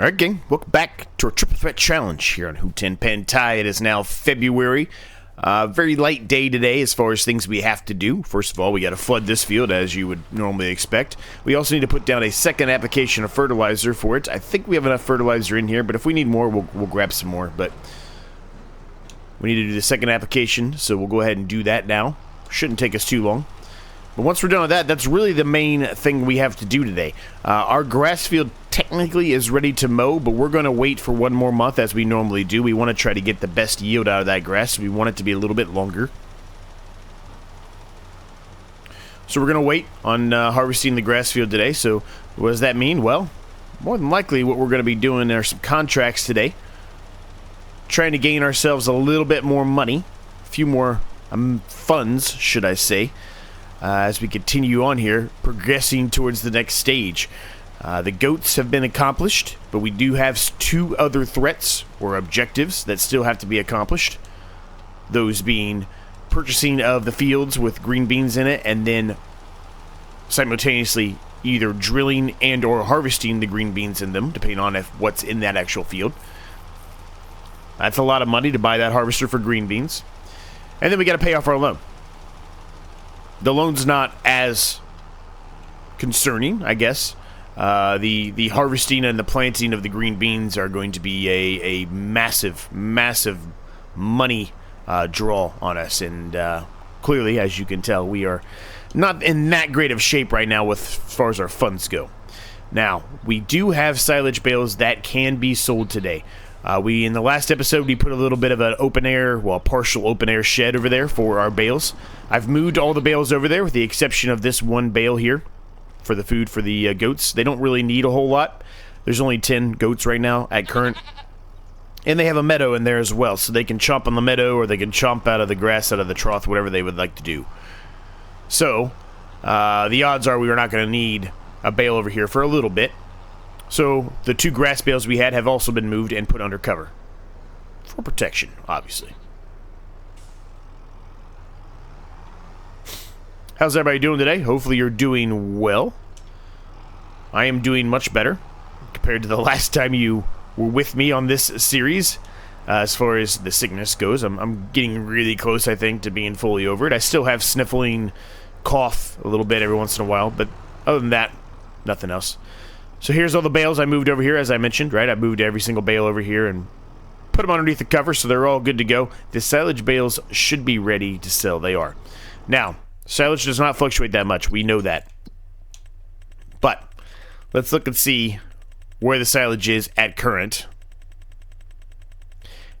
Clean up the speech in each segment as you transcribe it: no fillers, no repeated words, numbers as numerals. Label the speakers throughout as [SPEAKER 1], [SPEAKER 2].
[SPEAKER 1] Alright gang, welcome back to our Triple Threat Challenge here on Hutan Pantai. It is now February. Very light day today as far as things we have to do. First of all, we got to flood this field as you would normally expect. We also need to put down a second application of fertilizer for it. I think we have enough fertilizer in here, but if we need more, we'll grab some more. But we need to do the second application, so we'll go ahead and do that now. Shouldn't take us too long. But once we're done with that, that's really the main thing we have to do today. Our grass field technically is ready to mow, but we're going to wait for one more month as we normally do. We want to try to get the best yield out of that grass. We want it to be a little bit longer. So we're going to wait on harvesting the grass field today. So what does that mean? Well, more than likely what we're going to be doing are some contracts today. Trying to gain ourselves a little bit more money. A few more funds, should I say. As we continue on here, progressing towards the next stage. The goats have been accomplished, but we do have two other threats or objectives that still have to be accomplished. Those being purchasing of the fields with green beans in it, and then simultaneously either drilling and or harvesting the green beans in them, depending on what's in that actual field. That's a lot of money to buy that harvester for green beans. And then we got to pay off our loan. The loan's not as concerning, I guess. The harvesting and the planting of the green beans are going to be a massive money draw on us. And clearly, as you can tell, we are not in that great of shape right now as far as our funds go. Now, we do have silage bales that can be sold today. In the last episode, we put a little bit of an partial open air shed over there for our bales. I've moved all the bales over there with the exception of this one bale here for the food for the goats. They don't really need a whole lot. There's only 10 goats right now at current. And they have a meadow in there as well, so they can chomp on the meadow or they can chomp out of the grass, out of the trough, whatever they would like to do. So, the odds are we are not going to need a bale over here for a little bit. So, the two grass bales we had have also been moved and put under cover. For protection, obviously. How's everybody doing today? Hopefully you're doing well. I am doing much better compared to the last time you were with me on this series. As far as the sickness goes, I'm getting really close, I think, to being fully over it. I still have sniffling, cough a little bit every once in a while, but other than that, nothing else. So here's all the bales I moved over here, as I mentioned, right? I moved every single bale over here and put them underneath the cover, so they're all good to go. The silage bales should be ready to sell. They are. Now, silage does not fluctuate that much. We know that. But let's look and see where the silage is at current.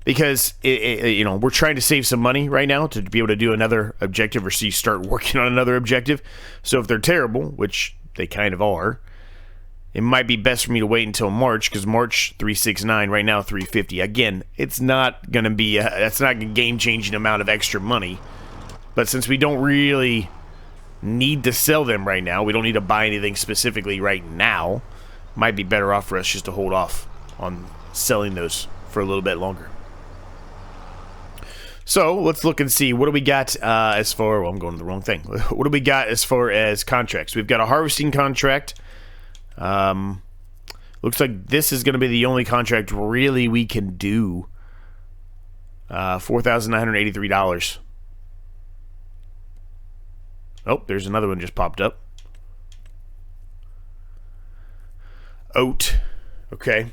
[SPEAKER 1] Because, we're trying to save some money right now to be able to do another objective or start working on another objective. So if they're terrible, which they kind of are, it might be best for me to wait until March, because March 369, right now 350. Again, it's not going to be, that's not a game-changing amount of extra money. But since we don't really need to sell them right now, we don't need to buy anything specifically right now, might be better off for us just to hold off on selling those for a little bit longer. So, let's look and see, what do we got as far, well, I'm going to the wrong thing. What do we got as far as contracts? We've got a harvesting contract. Looks like this is going to be the only contract really we can do. $4,983. Oh, there's another one just popped up. Oat. Okay.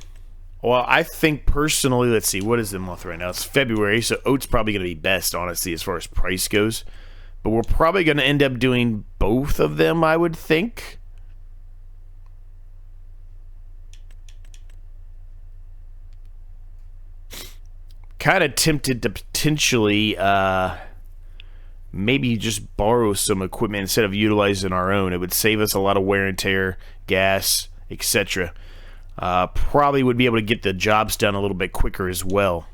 [SPEAKER 1] Well, I think personally, let's see, what is the month right now? It's February, so oat's probably going to be best, honestly, as far as price goes. But we're probably going to end up doing both of them, I would think. Kind of tempted to potentially maybe just borrow some equipment instead of utilizing our own. It would save us a lot of wear and tear, gas, etc. Probably would be able to get the jobs done a little bit quicker as well.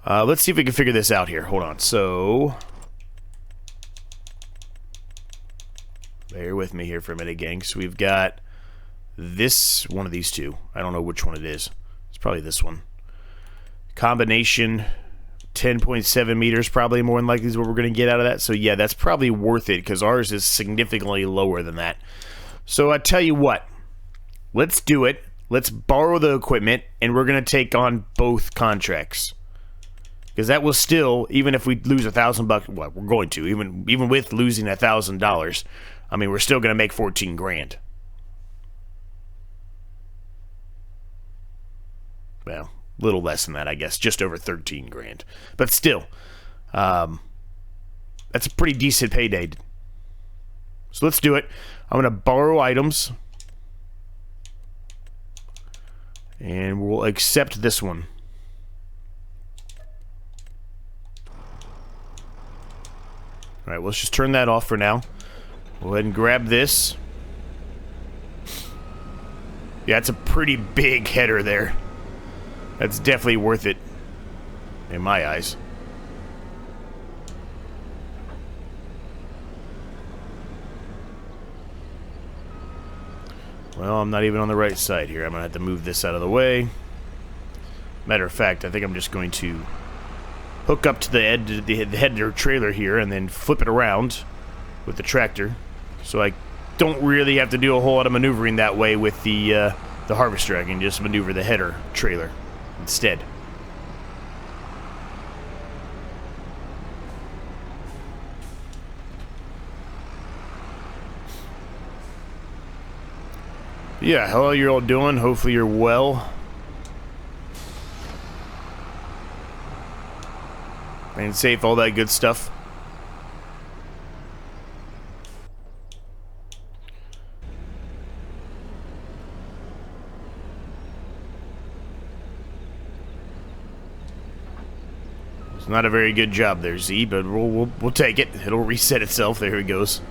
[SPEAKER 1] Let's see if we can figure this out here. Hold on. So, bear with me here for a minute, gang. So we've got one of these two. I don't know which one it is. It's probably this one. Combination 10.7 meters probably more than likely is what we're going to get out of that. So yeah, that's probably worth it because ours is significantly lower than that. So I tell you what, let's do it. let's borrow the equipment, and we're going to take on both contracts. Because that will still, even if we lose $1,000, well, we're going to, even with losing $1,000, I mean, we're still going to make 14 grand. Well, a little less than that, I guess, just over 13 grand. But still, that's a pretty decent payday. So let's do it. I'm going to borrow items. And we'll accept this one. Alright, let's just turn that off for now. Go ahead and grab this. Yeah, it's a pretty big header there. That's definitely worth it. In my eyes. Well, I'm not even on the right side here. I'm going to have to move this out of the way. Matter of fact, I think I'm just going to hook up to the header trailer here and then flip it around with the tractor. So I don't really have to do a whole lot of maneuvering that way with the harvester. I can just maneuver the header trailer instead. Yeah, how are you all doing? Hopefully you're well. And safe, all that good stuff. It's not a very good job there, Z, but we'll take it. It'll reset itself. There it goes.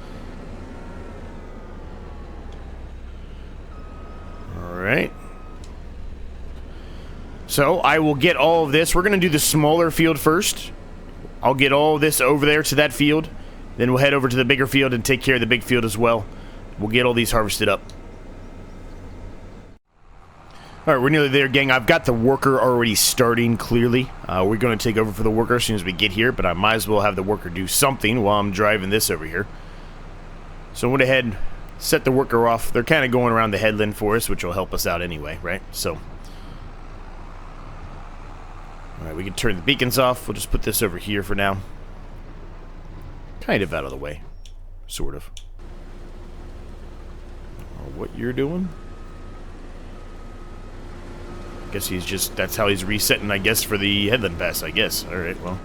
[SPEAKER 1] Alright. So, I will get all of this. We're going to do the smaller field first. I'll get all this over there to that field. Then we'll head over to the bigger field and take care of the big field as well. We'll get all these harvested up. Alright, we're nearly there, gang. I've got the worker already starting, clearly. We're going to take over for the worker as soon as we get here, but I might as well have the worker do something while I'm driving this over here. So I went ahead, set the worker off. They're kind of going around the headland for us, which will help us out anyway, right? So, alright, we can turn the beacons off. We'll just put this over here for now. Kind of out of the way. Sort of. What you're doing? Guess he's just, that's how he's resetting, I guess, for the headland pass, I guess. Alright, well.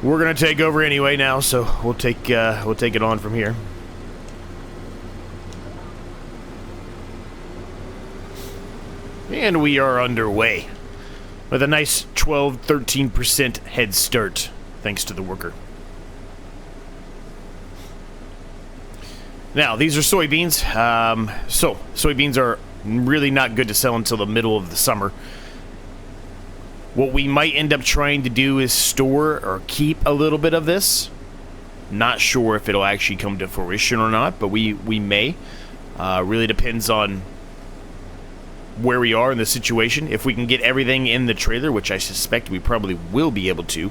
[SPEAKER 1] We're gonna take over anyway now, so we'll take it on from here. And we are underway. With a nice 12-13% head start, thanks to the worker. Now, these are soybeans. So, soybeans are really not good to sell until the middle of the summer. What we might end up trying to do is store or keep a little bit of this. Not sure if it'll actually come to fruition or not, but we may. Really depends on where we are in the situation. If we can get everything in the trailer, which I suspect we probably will be able to,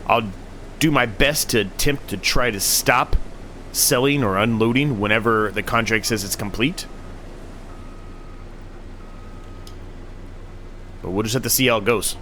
[SPEAKER 1] I'll do my best to attempt to try to stop selling or unloading whenever the contract says it's complete. But we'll just have to see how it goes.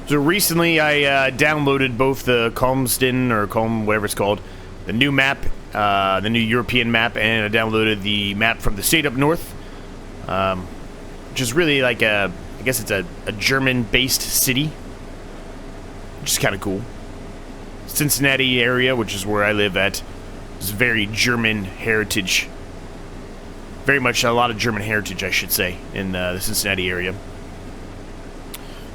[SPEAKER 1] So recently I downloaded both the Calmsden, or Calm, whatever it's called, the new map, the new European map, and I downloaded the map from the state up north, which is really like I guess it's a German-based city, which is kind of cool. Cincinnati area, which is where I live at, is very German heritage. Very much a lot of German heritage, I should say, in the Cincinnati area.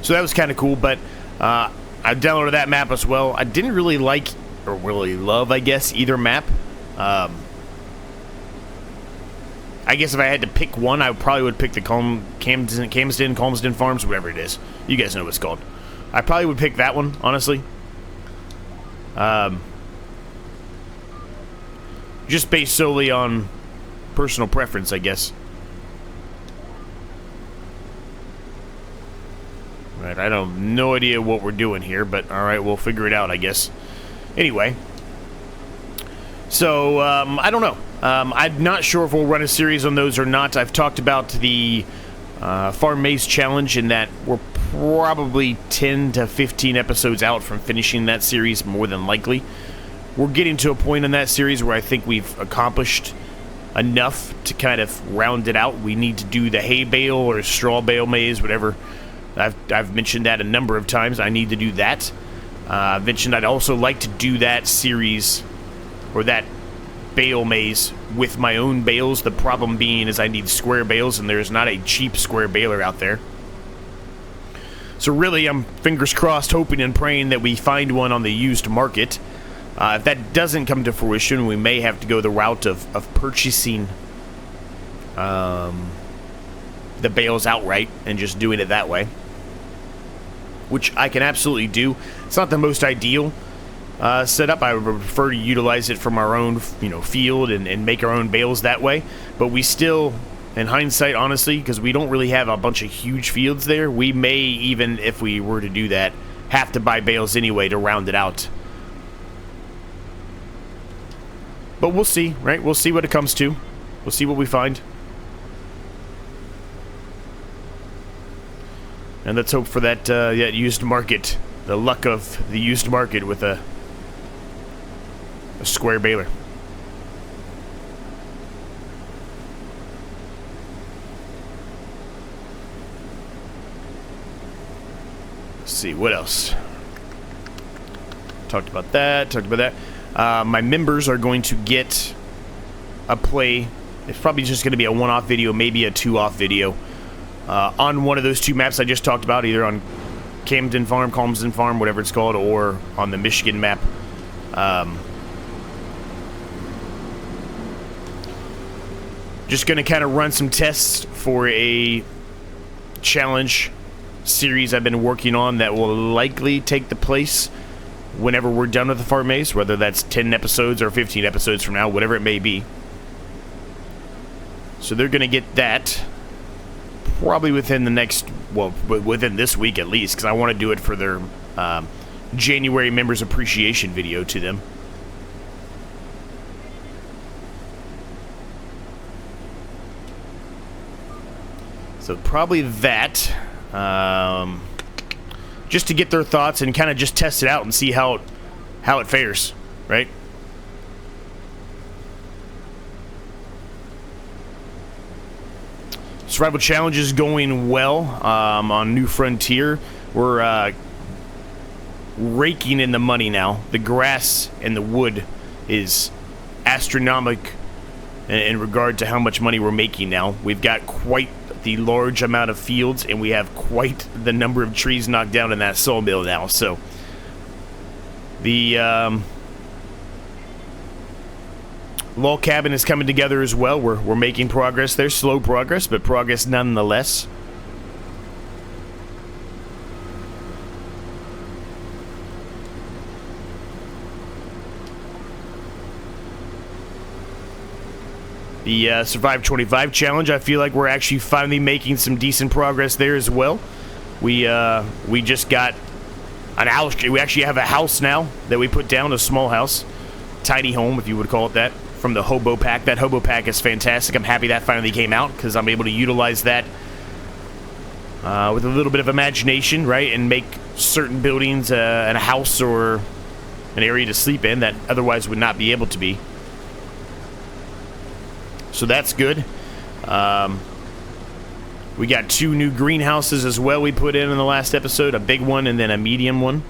[SPEAKER 1] So that was kind of cool, but I downloaded that map as well. I didn't really like, or really love, I guess, either map. I guess if I had to pick one, I probably would pick the Calmsden Farms, whatever it is. You guys know what it's called. I probably would pick that one, honestly. Just based solely on personal preference, I guess. Right, I don't have no idea what we're doing here, but all right, we'll figure it out, I guess. Anyway, so I don't know. I'm not sure if we'll run a series on those or not. I've talked about the Farm Maze Challenge, in that we're probably 10 to 15 episodes out from finishing that series, more than likely. We're getting to a point in that series where I think we've accomplished enough to kind of round it out. We need to do the hay bale or straw bale maze, whatever. I've mentioned that a number of times. I need to do that. I've mentioned I'd also like to do that series, or that bale maze, with my own bales. The problem being is I need square bales, and there's not a cheap square baler out there. So really, I'm fingers crossed, hoping and praying that we find one on the used market. If that doesn't come to fruition, we may have to go the route of purchasing the bales outright and just doing it that way, which I can absolutely do. It's not the most ideal setup. I would prefer to utilize it from our own, field and make our own bales that way. But we still, in hindsight, honestly, because we don't really have a bunch of huge fields there, we may, even if we were to do that, have to buy bales anyway to round it out. But we'll see, right? We'll see what it comes to. We'll see what we find. And let's hope for that used market. The luck of the used market with a square baler. Let's see, what else? Talked about that, my members are going to get a play. It's probably just going to be a one-off video, maybe a two-off video, on one of those two maps I just talked about, either on Camden Farm, Calmsden Farm, whatever it's called, or on the Michigan map. Just going to kind of run some tests for a challenge series I've been working on that will likely take the place whenever we're done with the Farm Maze, whether that's 10 episodes or 15 episodes from now, whatever it may be. So they're going to get that probably within the next, well, within this week at least, because I want to do it for their January members appreciation video to them. So probably that. Just to get their thoughts and kind of just test it out and see how it fares, right? Survival challenge is going well on New Frontier. We're raking in the money now. The grass and the wood is astronomical in regard to how much money we're making now. We've got quite the large amount of fields, and we have quite the number of trees knocked down in that sawmill now. So the log cabin is coming together as well. We're making progress there, slow progress, but progress nonetheless. The Survive 25 challenge, I feel like we're actually finally making some decent progress there as well. We just got an house. We actually have a house now that we put down, a small house, tiny home, if you would call it that, from the Hobo Pack. That Hobo Pack is fantastic. I'm happy that finally came out, because I'm able to utilize that with a little bit of imagination, right, and make certain buildings and a house or an area to sleep in that otherwise would not be able to be. So that's good. We got 2 new greenhouses as well we put in the last episode, a big one and then a medium one.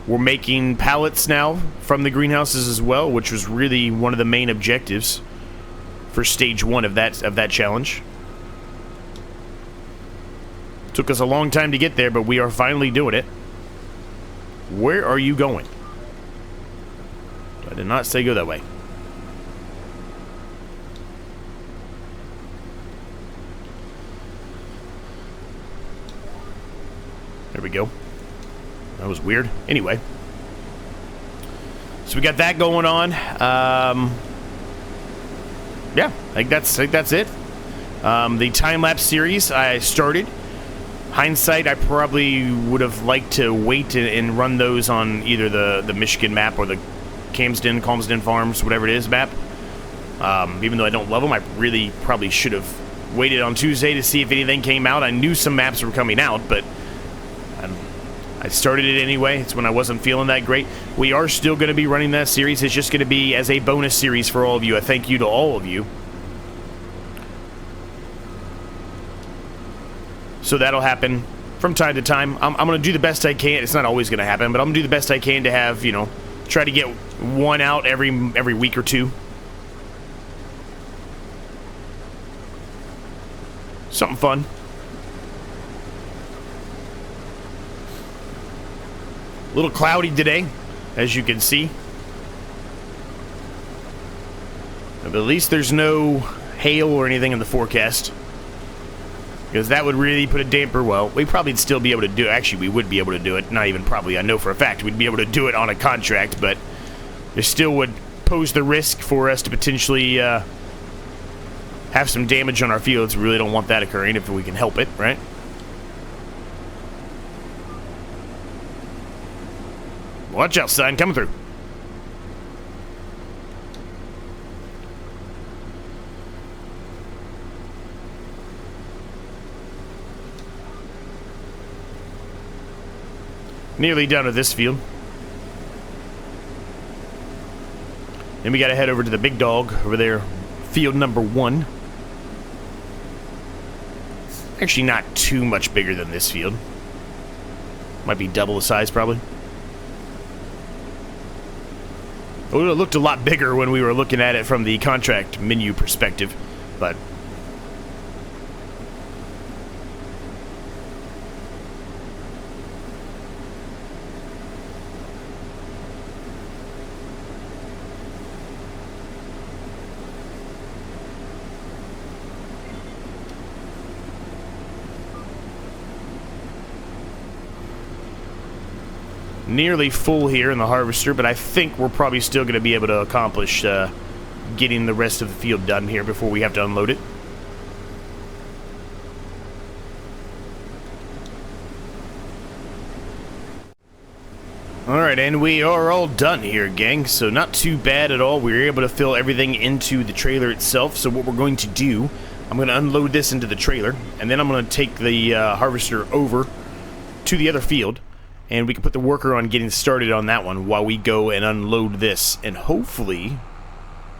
[SPEAKER 1] We're making pallets now from the greenhouses as well, which was really one of the main objectives for stage 1 of that challenge. Took us a long time to get there, but we are finally doing it. Where are you going? I did not say go that way. There we go. That was weird. Anyway. So we got that going on. Yeah, I think that's it. The time-lapse series I started. Hindsight, I probably would have liked to wait and run those on either the Michigan map or the Calmsden Farms, whatever it is, map. Even though I don't love them, I really probably should have waited on Tuesday to see if anything came out. I knew some maps were coming out, but I started it anyway. It's when I wasn't feeling that great. We are still going to be running that series. It's just going to be as a bonus series for all of you. A thank you to all of you. So that'll happen from time to time. I'm going to do the best I can. It's not always going to happen, but I'm going to do the best I can to have, you know, try to get one out every week or two. Something fun. A little cloudy today, as you can see. But at least there's no hail or anything in the forecast. Because that would really put a damper. Well, we'd probably still be able to do it. Actually, we would be able to do it. Not even probably. I know for a fact we'd be able to do it on a contract. But it still would pose the risk for us to potentially have some damage on our fields. We really don't want that occurring if we can help it, right? Watch out, son. Coming through. Nearly done with this field. Then we got to head over to the big dog over there. Field number 1. Actually not too much bigger than this field. Might be double the size probably. It looked a lot bigger when we were looking at it from the contract menu perspective, but nearly full here in the harvester, but I think we're probably still going to be able to accomplish getting the rest of the field done here before we have to unload it. Alright, and we are all done here, gang, so not too bad at all. We were able to fill everything into the trailer itself, so what we're going to do, I'm going to unload this into the trailer, and then I'm going to take the harvester over to the other field, and we can put the worker on getting started on that one while we go and unload this. And hopefully,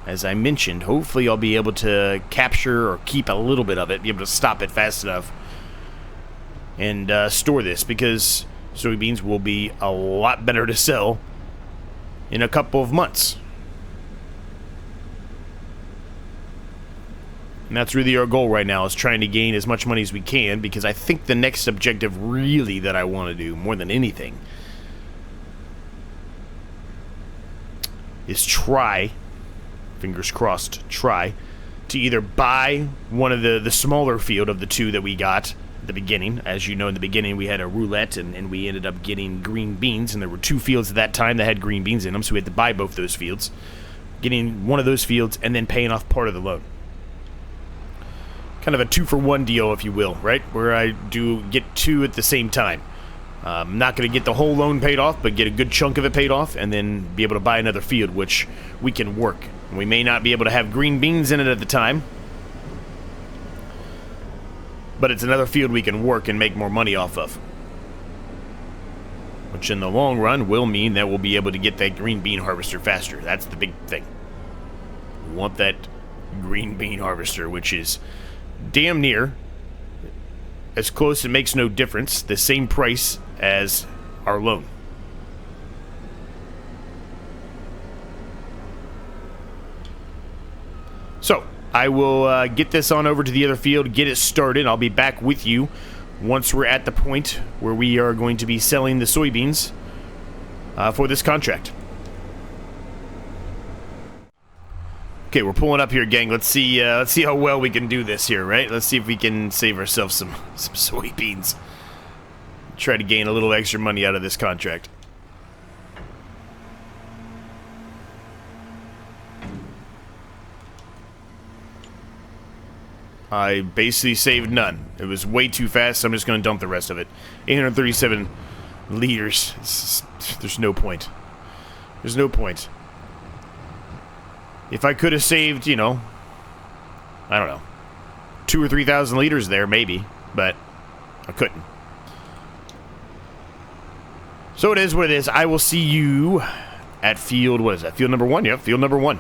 [SPEAKER 1] as I mentioned, hopefully I'll be able to capture or keep a little bit of it, be able to stop it fast enough, and store this, because soybeans will be a lot better to sell in a couple of months. And that's really our goal right now, is trying to gain as much money as we can, because I think the next objective really that I want to do, more than anything, is try, fingers crossed, try to either buy one of the smaller field of the two that we got at the beginning. As you know, in the beginning we had a roulette, and we ended up getting green beans, and there were 2 fields at that time that had green beans in them, so we had to buy both those fields. Getting one of those fields and then paying off part of the loan. Kind of a 2-for-1 deal, if you will, right? Where I do get 2 at the same time. I'm not going to get the whole loan paid off, but get a good chunk of it paid off, and then be able to buy another field, which we can work. We may not be able to have green beans in it at the time, but it's another field we can work and make more money off of. Which in the long run will mean that we'll be able to get that green bean harvester faster. That's the big thing. We want that green bean harvester, which is damn near as close, it makes no difference, the same price as our loan. So I will get this on over to the other field, get it started. I'll be back with you once we're at the point where we are going to be selling the soybeans for this contract. Okay, we're pulling up here, gang. Let's see how well we can do this here, right? Let's see if we can save ourselves some soybeans. try to gain a little extra money out of this contract. I basically saved none. It was way too fast, so I'm just going to dump the rest of it. 837 liters. There's no point. There's no point. If I could have saved, you know, I don't know, 2,000 or 3,000 liters there, maybe, but I couldn't. So it is what it is. I will see you at field, what is that? Field number 1? Yep, field number 1.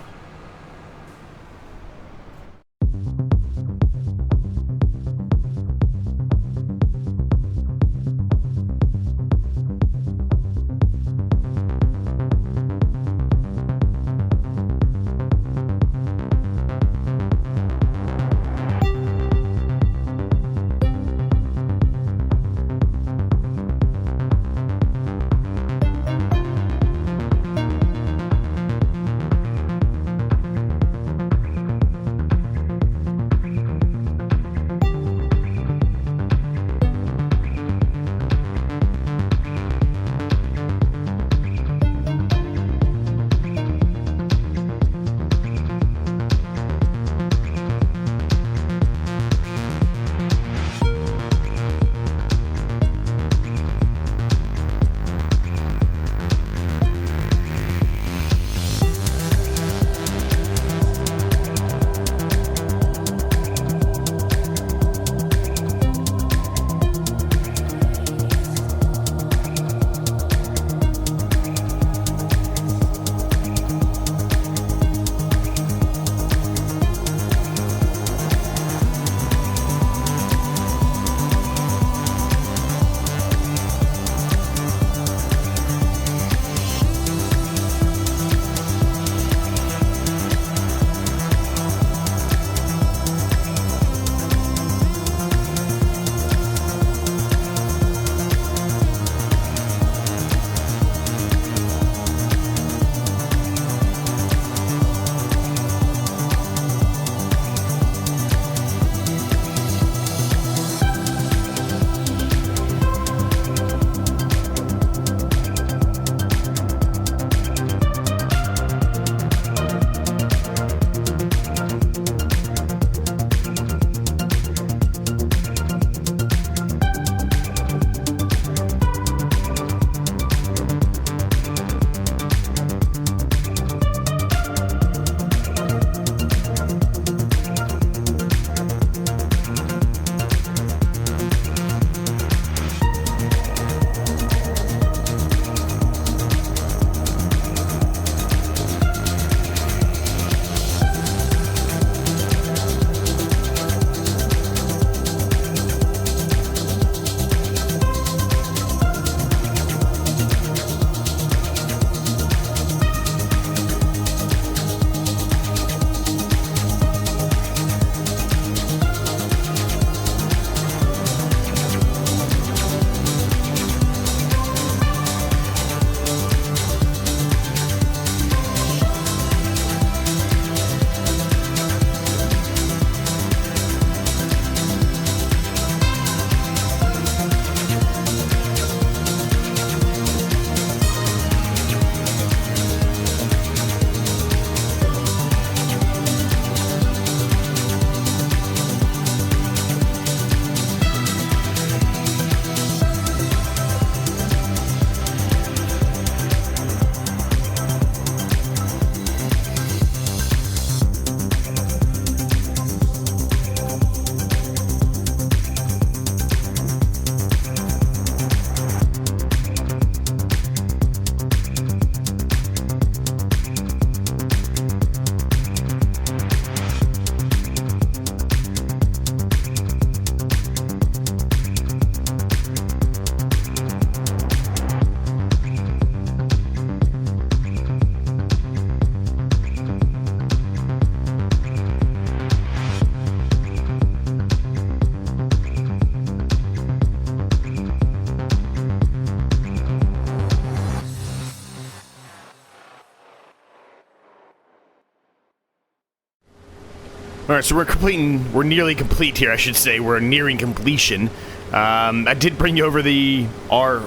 [SPEAKER 1] Alright, so we're nearly complete here, I should say. We're nearing completion. I did bring you over our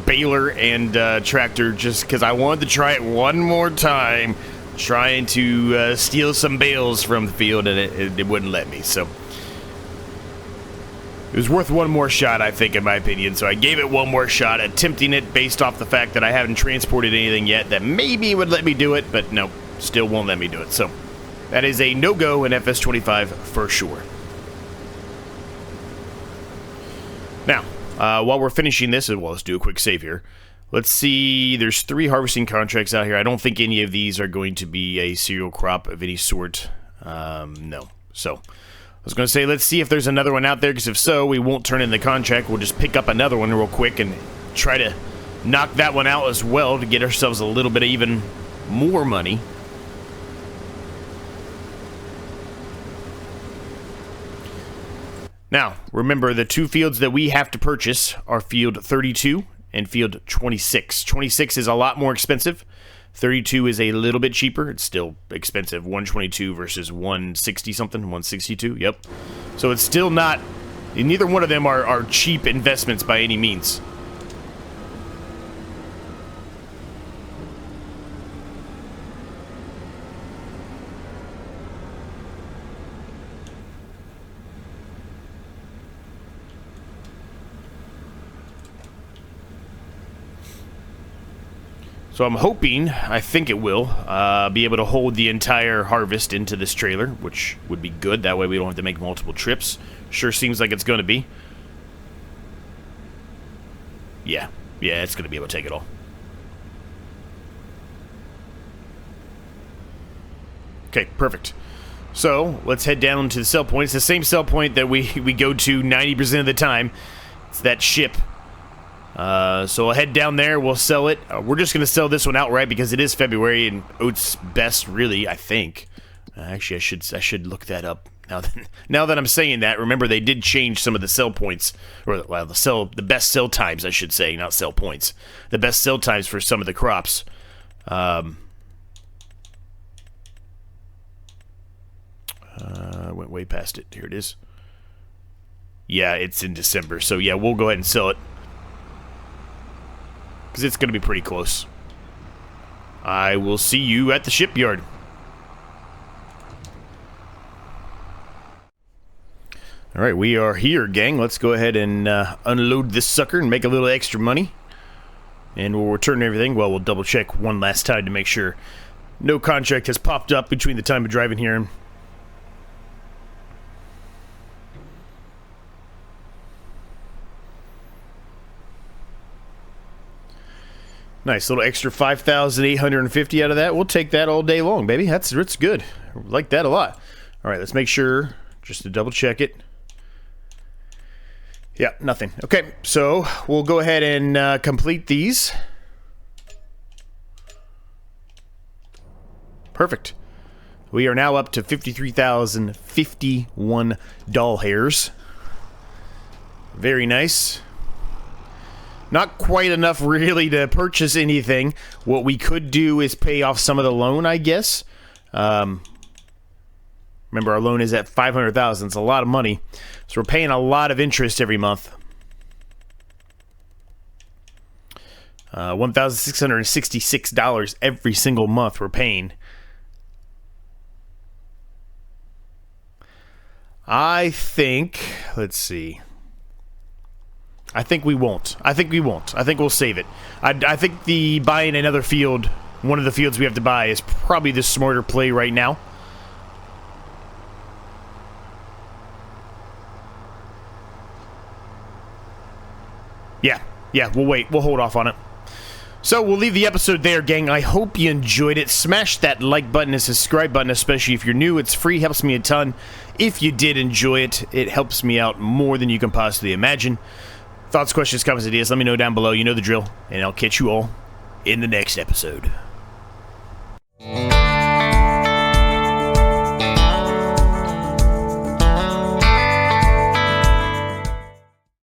[SPEAKER 1] baler and tractor just because I wanted to try it one more time, trying to steal some bales from the field, and it wouldn't let me. So it was worth one more shot, I think, in my opinion. So I gave it one more shot, attempting it based off the fact that I haven't transported anything yet that maybe would let me do it, but no, still won't let me do it. So that is a no-go in FS25 for sure. Now, while we're finishing this, well, let's do a quick save here. Let's see, there's 3 harvesting contracts out here. I don't think any of these are going to be a cereal crop of any sort. No. So I was going to say, let's see if there's another one out there, because if so, we won't turn in the contract. We'll just pick up another one real quick and try to knock that one out as well to get ourselves a little bit of even more money. Now, remember, the 2 fields that we have to purchase are field 32 and field 26. 26 is a lot more expensive. 32 is a little bit cheaper. It's still expensive. 122 versus 160 something, 162, yep. So it's still not, neither one of them are cheap investments by any means. So I'm hoping, I think it will, be able to hold the entire harvest into this trailer, which would be good. That way we don't have to make multiple trips. Sure seems like it's going to be. Yeah, it's going to be able to take it all. Okay, perfect. So let's head down to the sell point. It's the same sell point that we go to 90% of the time. It's that ship. So I'll head down there, we'll sell it. We're just going to sell this one outright because it is February and oat's best, really, I think. Actually, I should look that up. Now that I'm saying that, remember they did change some of the sell points, or well, the best sell times, I should say, not sell points. The best sell times for some of the crops. I went way past it. Here it is. Yeah, it's in December. So yeah, we'll go ahead and sell it, because it's going to be pretty close. I will see you at the shipyard. All right, we are here, gang. Let's go ahead and unload this sucker and make a little extra money. And we'll return everything. Well, we'll double check one last time to make sure no contract has popped up between the time of driving here and nice little extra 5,850 out of that. We'll take that all day long, baby. It's good. I like that a lot. All right, let's make sure, just to double check it. Yeah, nothing. Okay, so we'll go ahead and complete these. Perfect. We are now up to 53,051 doll hairs. Very nice. Not quite enough, really, to purchase anything. What we could do is pay off some of the loan, I guess. Remember, our loan is at $500,000. It's a lot of money. So we're paying a lot of interest every month. $1,666 every single month we're paying. I think, let's see. I think we won't. I think we'll save it. I think buying another field, one of the fields we have to buy, is probably the smarter play right now. Yeah, we'll wait. We'll hold off on it. So we'll leave the episode there, gang. I hope you enjoyed it. Smash that like button and subscribe button, especially if you're new. It's free, helps me a ton. If you did enjoy it, it helps me out more than you can possibly imagine. Thoughts, questions, comments, ideas, let me know down below. You know the drill. And I'll catch you all in the next episode.